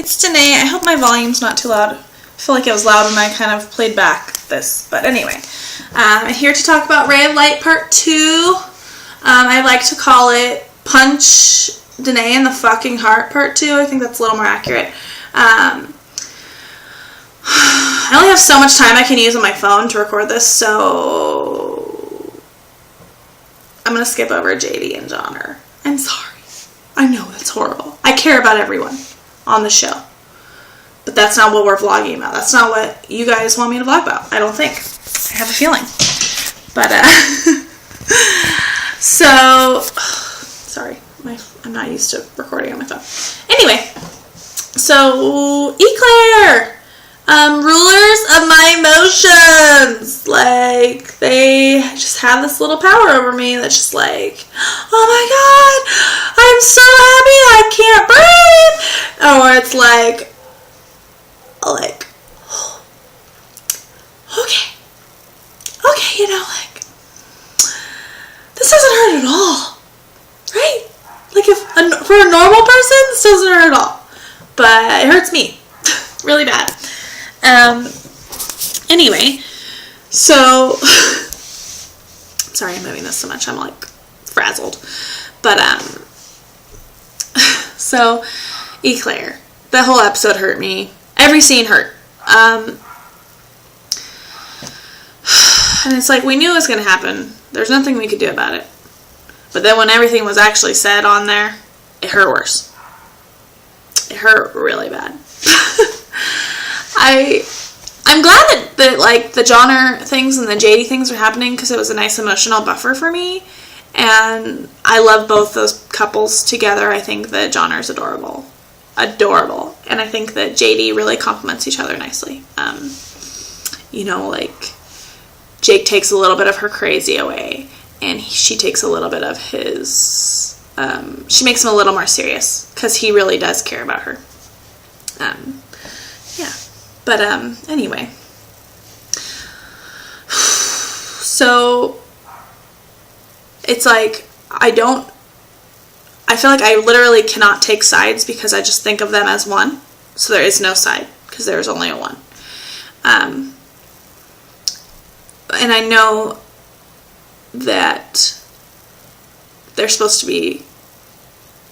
It's Danae. I hope my volume's not too loud. I feel like it was loud when I kind of played back this. But anyway, I'm here to talk about Ray of Light Part 2. I like to call it Punch Danae in the Fucking Heart Part 2. I think that's a little more accurate. I only have so much time I can use on my phone to record this, so I'm going to skip over JD and Johnner. I'm sorry. I know, that's horrible. I care about everyone on the show. But that's not what we're vlogging about. That's not what you guys want me to vlog about, I don't think. I have a feeling. But, so, sorry. I'm not used to recording on my phone. Anyway, so, Eclair! Rulers of my emotions. Like, they just have this little power over me that's just like, oh my god, I'm so happy I can't breathe. Or it's like, okay, you know, like, this doesn't hurt at all, right? Like, for a normal person, this doesn't hurt at all. But it hurts me really bad. Anyway, so, sorry I'm moving this so much, I'm like frazzled, but, so, Eclair, the whole episode hurt me, every scene hurt, and it's like, we knew it was going to happen, there's nothing we could do about it, but then when everything was actually said on there, it hurt worse, it hurt really bad. I'm glad that like the Johnner things and the JD things are happening because it was a nice emotional buffer for me, and I love both those couples together. I think that Johnner's adorable, and I think that JD really complements each other nicely. You know, like Jake takes a little bit of her crazy away, and she takes a little bit of his. She makes him a little more serious because he really does care about her. Yeah. But, anyway. So, it's like, I feel like I literally cannot take sides because I just think of them as one. So there is no side, because there is only a one. And I know that they're supposed to be,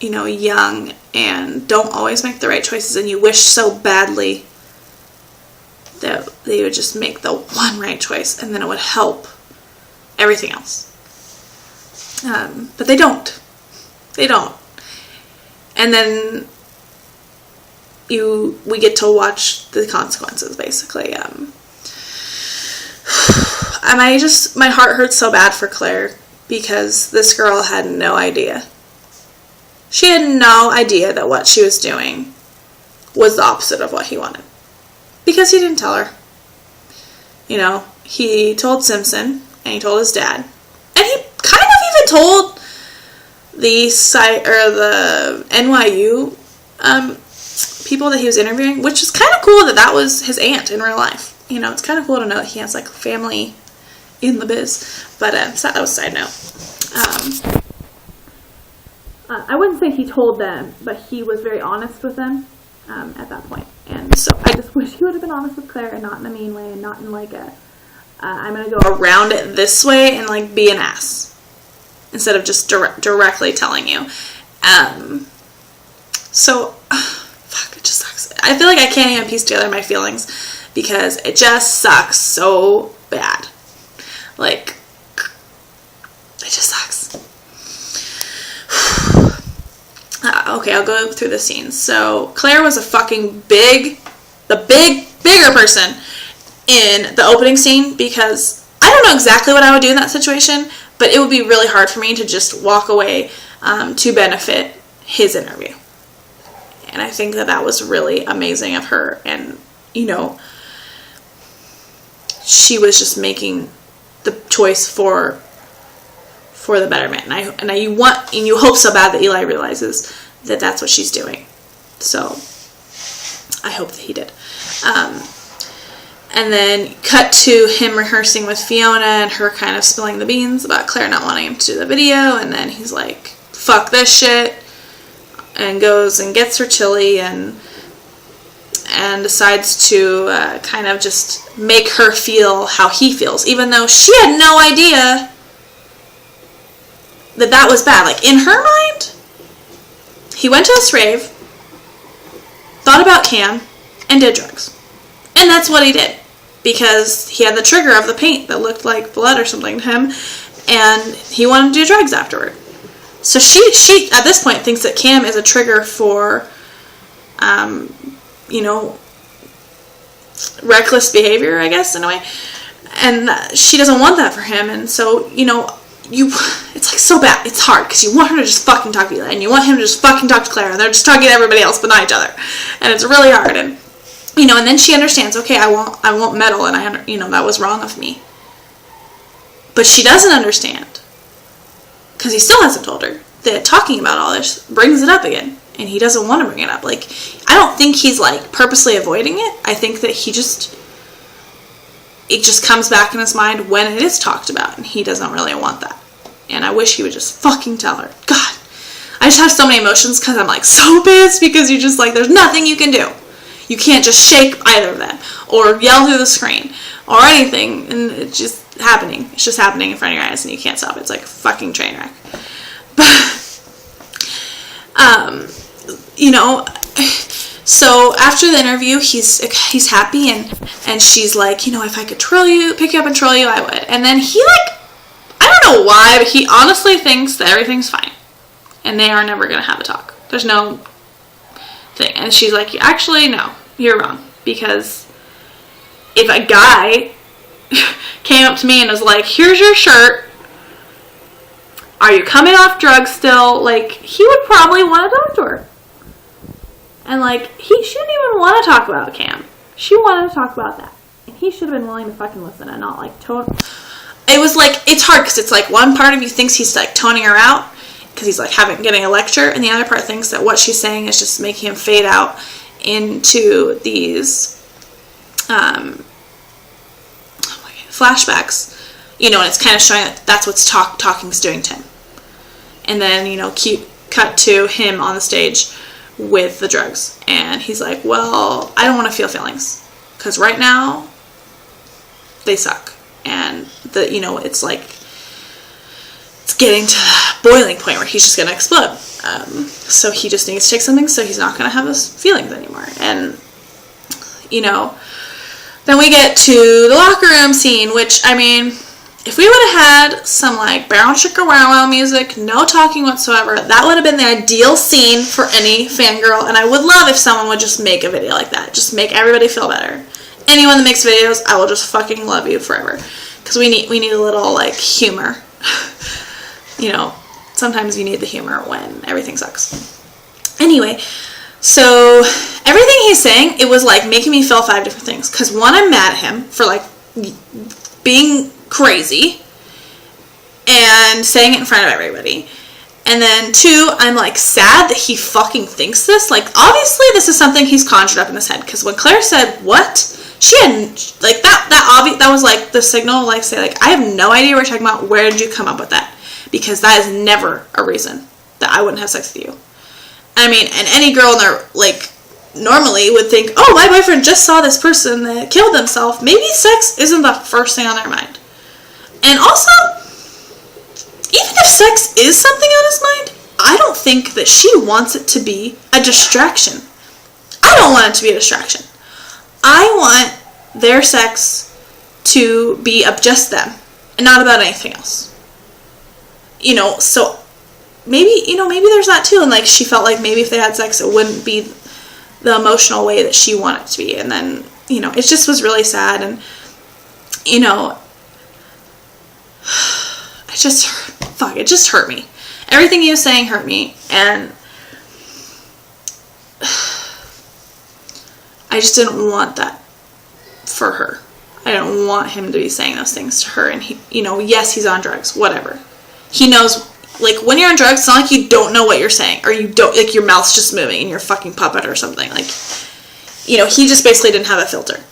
you know, young and don't always make the right choices, and you wish so badly that they would just make the one right choice and then it would help everything else. But they don't. They don't. And then we get to watch the consequences, basically. And my heart hurts so bad for Claire because this girl had no idea. She had no idea that what she was doing was the opposite of what he wanted. Because he didn't tell her. You know, he told Simpson, and he told his dad. And he kind of even told the NYU people that he was interviewing, which is kind of cool that was his aunt in real life. You know, it's kind of cool to know that he has, like, family in the biz. But, that was a side note. I wouldn't say he told them, but he was very honest with them at that point. And so I just wish he would have been honest with Claire and not in a mean way and not in like a, I'm going to go around it this way and like be an ass. Instead of just directly telling you. So, fuck, it just sucks. I feel like I can't even piece together my feelings because it just sucks so bad. Like, it just sucks. Okay, I'll go through the scenes. So, Claire was a fucking bigger person in the opening scene because I don't know exactly what I would do in that situation, but it would be really hard for me to just walk away to benefit his interview. And I think that was really amazing of her. And, you know, she was just making the choice for the betterment. And you hope so bad that Eli realizes that that's what she's doing. So, I hope that he did. And then cut to him rehearsing with Fiona and her kind of spilling the beans about Claire not wanting him to do the video. And then he's like, fuck this shit. And goes and gets her chili and and decides to kind of just make her feel how he feels, even though she had no idea that that was bad. Like, in her mind, he went to this rave, thought about Cam, and did drugs. And that's what he did, because he had the trigger of the paint that looked like blood or something to him, and he wanted to do drugs afterward. So she at this point thinks that Cam is a trigger for, reckless behavior, I guess, in a way. And she doesn't want that for him. And so, it's like so bad. It's hard because you want her to just fucking talk to you, and you want him to just fucking talk to Claire, and they're just talking to everybody else but not each other. And it's really hard. And, and then she understands, okay, I won't meddle, and that was wrong of me. But she doesn't understand, because he still hasn't told her, that talking about all this brings it up again. And he doesn't want to bring it up. Like, I don't think he's, like, purposely avoiding it. I think that it just comes back in his mind when it is talked about. And he doesn't really want that. And I wish he would just fucking tell her. God. I just have so many emotions because I'm, like, so pissed because you're just, like, there's nothing you can do. You can't just shake either of them. Or yell through the screen. Or anything. And it's just happening. It's just happening in front of your eyes and you can't stop it. It's like a fucking train wreck. But, so after the interview, he's happy, and she's like, if I could pick you up and troll you, I would. And then he, like, I don't know why, but he honestly thinks that everything's fine, and they are never gonna have a talk. There's no thing. And she's like, actually, no, you're wrong, because if a guy came up to me and was like, here's your shirt, are you coming off drugs still? Like, he would probably want to talk to her. And, like, she didn't even want to talk about Cam. She wanted to talk about that. And he should have been willing to fucking listen and not, like, It was, like, it's hard because it's, like, one part of you thinks he's, like, toning her out because he's, like, getting a lecture. And the other part thinks that what she's saying is just making him fade out into these flashbacks. And it's kind of showing that that's what talking's doing to him. And then, cut to him on the stage with the drugs. And he's like, well, I don't want to feel feelings. Because right now, they suck. And, it's like, it's getting to the boiling point where he's just going to explode. So he just needs to take something so he's not going to have those feelings anymore. And, then we get to the locker room scene, which, if we would have had some, like, Brown Sugar Wow Wow music, no talking whatsoever, that would have been the ideal scene for any fangirl, and I would love if someone would just make a video like that. Just make everybody feel better. Anyone that makes videos, I will just fucking love you forever. Because we need a little, like, humor. Sometimes you need the humor when everything sucks. Anyway, so everything he's saying, it was, like, making me feel 5 different things. Because, one, I'm mad at him for, like, being crazy and saying it in front of everybody. And then 2, I'm, like, sad that he fucking thinks this. Like, obviously this is something he's conjured up in his head, because when Claire said, what? She hadn't, like, that was, like, the signal, like, say, like, I have no idea what you're talking about. Where did you come up with that? Because that is never a reason that I wouldn't have sex with you. And any girl in their, like, normally would think, oh, my boyfriend just saw this person that killed themselves. Maybe sex isn't the first thing on their mind. And also, even if sex is something on his mind, I don't think that she wants it to be a distraction. I don't want it to be a distraction. I want their sex to be of just them and not about anything else. So maybe there's that too. And, like, she felt like maybe if they had sex, it wouldn't be the emotional way that she wanted it to be. And then, it just was really sad. And, it just hurt me. Everything he was saying hurt me. And I just didn't want that for her. I didn't want him to be saying those things to her. And he, yes, he's on drugs, whatever. He knows, like, when you're on drugs, it's not like you don't know what you're saying, or you don't, like, your mouth's just moving and you're a fucking puppet or something. Like, he just basically didn't have a filter.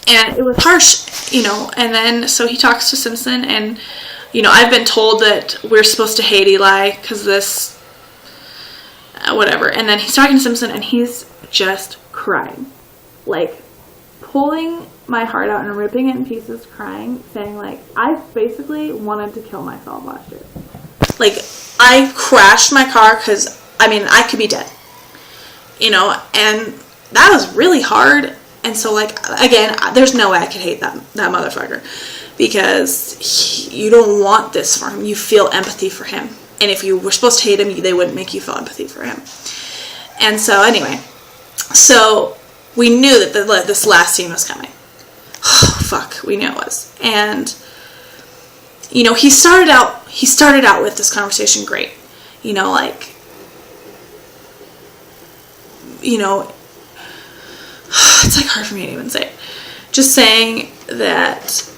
And it was harsh, and then, so he talks to Simpson, and, I've been told that we're supposed to hate Eli, because this whatever. And then he's talking to Simpson, and he's just crying. Like, pulling my heart out and ripping it in pieces, crying, saying, like, I basically wanted to kill myself last year. Like, I crashed my car because, I mean, I could be dead. You know, and that was really hard. And so, like, again, there's no way I could hate that motherfucker. Because you don't want this for him. You feel empathy for him. And if you were supposed to hate him, they wouldn't make you feel empathy for him. And so, anyway. So, we knew that this last scene was coming. Oh, fuck. We knew it was. And, you know, he started out with this conversation great. You know, like, you know, it's like hard for me to even say it. Just saying that,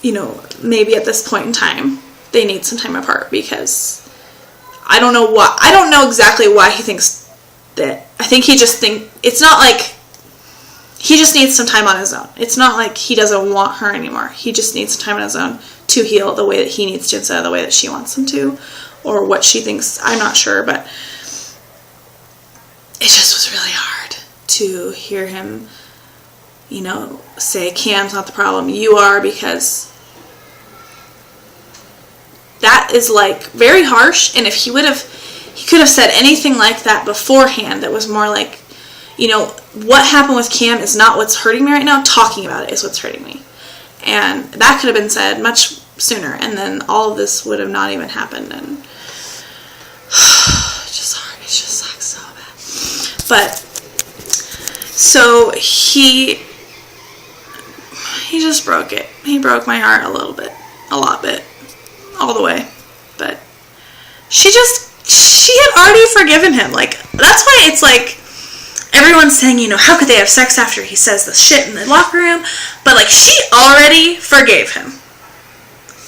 you know, maybe at this point in time, they need some time apart, because I don't know exactly why he thinks that. I think it's not like he just needs some time on his own. It's not like he doesn't want her anymore. He just needs some time on his own to heal the way that he needs to instead of the way that she wants him to, or what she thinks. I'm not sure, but it just was really hard to hear him, you know, say, Cam's not the problem, you are, because that is, like, very harsh. And if he could have said anything like that beforehand that was more like, you know, what happened with Cam is not what's hurting me right now, talking about it is what's hurting me. And that could have been said much sooner, and then all of this would have not even happened. And it's just hard. It just sucks so bad. But so he just broke it. He broke my heart a lot bit, all the way. But she had already forgiven him. Like, that's why it's like, everyone's saying, you know, how could they have sex after he says this shit in the locker room? But, like, she already forgave him.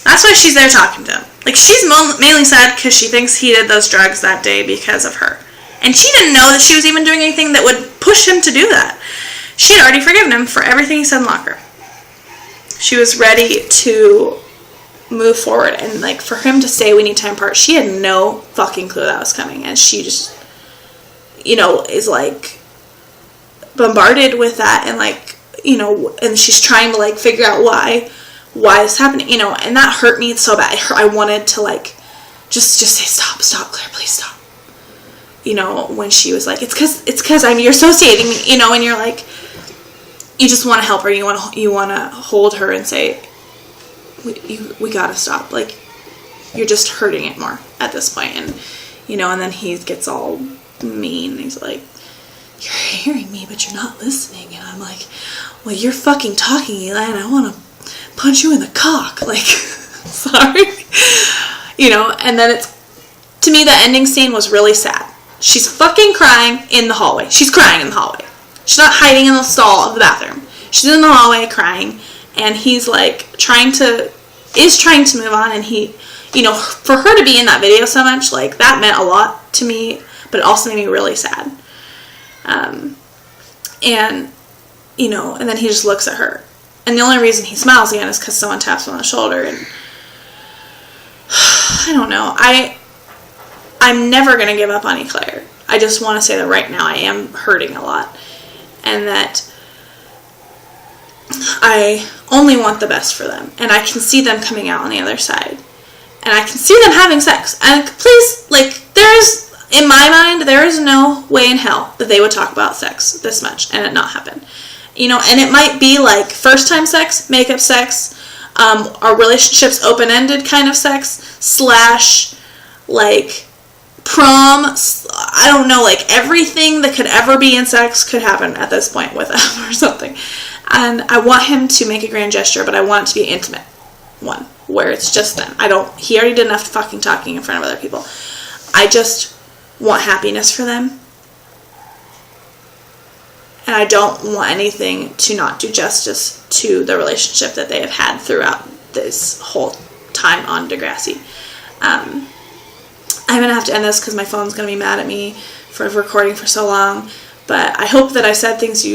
That's why she's there talking to him. Like, she's mainly sad because she thinks he did those drugs that day because of her. And she didn't know that she was even doing anything that would push him to do that. She had already forgiven him for everything he said in the locker. She was ready to move forward. And, like, for him to say we need time apart, she had no fucking clue that was coming. And she just, you know, is, like, bombarded with that, and, like, you know, and she's trying to, like, figure out why it's happening, you know, and that hurt me so bad. I wanted to, like, just say, stop, Claire, please stop. You know, when she was like, it's because you're associating me, you know, and you're like, you just want to help her, you want to hold her and say, we gotta stop, like, you're just hurting it more at this point. And, you know, and then he gets all mean, he's like, you're hearing me, but you're not listening. And I'm like, well, you're fucking talking, Eli, and I want to punch you in the cock. Like, sorry. You know, and then to me, the ending scene was really sad. She's fucking crying in the hallway. She's crying in the hallway. She's not hiding in the stall of the bathroom. She's in the hallway crying, and he's, like, trying to move on. And he, you know, for her to be in that video so much, like, that meant a lot to me, but it also made me really sad. And, you know, and then he just looks at her. And the only reason he smiles again is because someone taps him on the shoulder. And I don't know. I'm never going to give up on Eclair. I just want to say that right now I am hurting a lot. And that I only want the best for them. And I can see them coming out on the other side. And I can see them having sex. And please, like, in my mind, there is no way in hell that they would talk about sex this much and it not happen. You know, and it might be like first time sex, makeup sex, our relationships open-ended kind of sex, / like prom, I don't know, like everything that could ever be in sex could happen at this point with him or something. And I want him to make a grand gesture, but I want it to be an intimate one where it's just them. He already did enough fucking talking in front of other people. I just want happiness for them. And I don't want anything to not do justice to the relationship that they have had throughout this whole time on Degrassi. I'm going to have to end this because my phone's going to be mad at me for recording for so long. But I hope that I said things that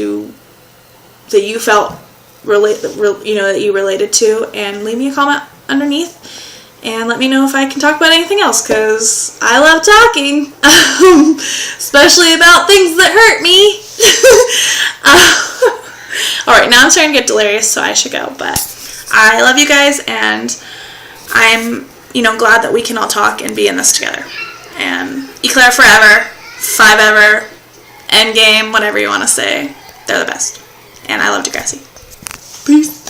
you felt that you related to, and leave me a comment underneath. And let me know if I can talk about anything else, because I love talking, especially about things that hurt me. Alright, now I'm starting to get delirious, so I should go. But I love you guys, and I'm, glad that we can all talk and be in this together. And Eclair forever, 5-ever, Endgame, whatever you want to say. They're the best. And I love Degrassi. Peace.